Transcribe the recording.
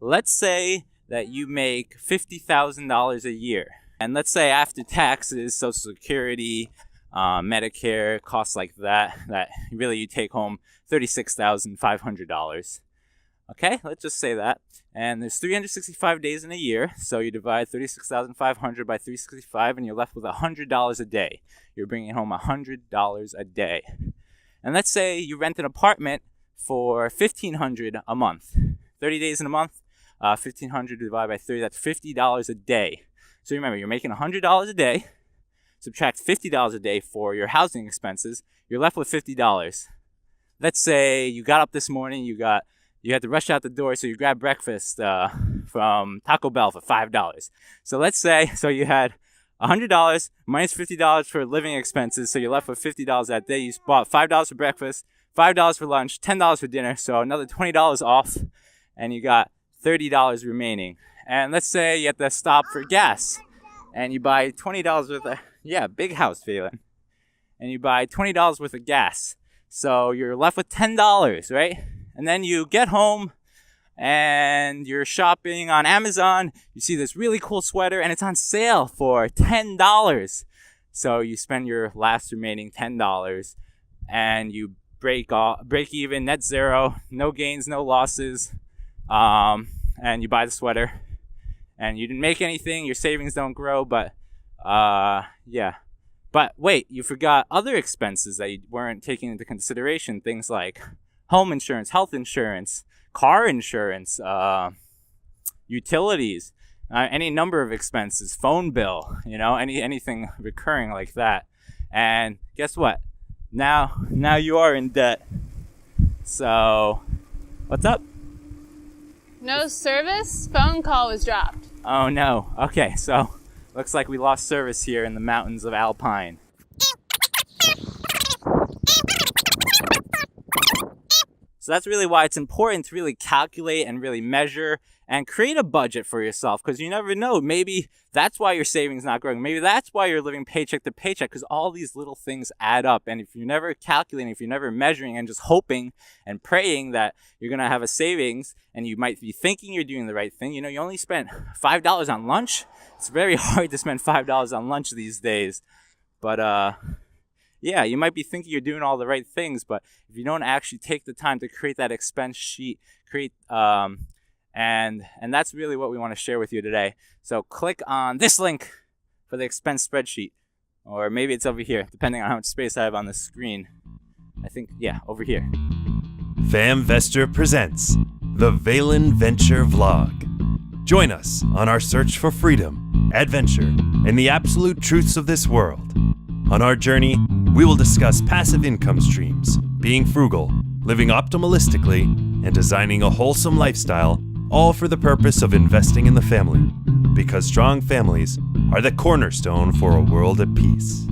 let's say that you make $50,000 a year. And let's say after taxes, Social Security, Medicare, costs like that really you take home $36,500. Okay, let's just say that. And there's 365 days in a year, so you divide 36,500 by 365, and you're left with $100 a day. You're bringing home $100 a day. And let's say you rent an apartment for $1,500 a month. 30 days in a month, 1,500 divided by 30, that's $50 a day. So remember, you're making $100 a day, subtract $50 a day for your housing expenses, you're left with $50. Let's say you got up this morning, you had to rush out the door, so you grabbed breakfast from Taco Bell for $5. So let's say, you had $100 minus $50 for living expenses, so you're left with $50 that day. You bought $5 for breakfast, $5 for lunch, $10 for dinner, so another $20 off, and you got $30 remaining. And let's say you have to stop for gas, and you buy $20 worth of, big house, Phelan. And you buy $20 worth of gas. So you're left with $10, right? And then you get home and you're shopping on Amazon. You see this really cool sweater and it's on sale for $10. So you spend your last remaining $10 and you break even, net zero, no gains, no losses. And you buy the sweater and you didn't make anything. Your savings don't grow, but But wait, you forgot other expenses that you weren't taking into consideration. Things like home insurance, health insurance, car insurance, utilities, any number of expenses, phone bill, anything recurring like that. And guess what? Now you are in debt. So, what's up? No service. Phone call was dropped. Oh no. Okay, so looks like we lost service here in the mountains of Alpine. So that's really why it's important to really calculate and really measure and create a budget for yourself, because you never know. Maybe that's why your savings not growing. Maybe that's why you're living paycheck to paycheck, because all these little things add up. And if you're never calculating, if you're never measuring and just hoping and praying that you're going to have a savings and you might be thinking you're doing the right thing, you only spent $5 on lunch. It's very hard to spend $5 on lunch these days. But, you might be thinking you're doing all the right things, but if you don't actually take the time to create that expense sheet, and that's really what we want to share with you today. So click on this link for the expense spreadsheet, or maybe it's over here, depending on how much space I have on the screen. I think, over here. FamVestor presents the Valen Venture Vlog. Join us on our search for freedom, adventure, and the absolute truths of this world. On our journey, we will discuss passive income streams, being frugal, living optimalistically, and designing a wholesome lifestyle, all for the purpose of investing in the family, because strong families are the cornerstone for a world at peace.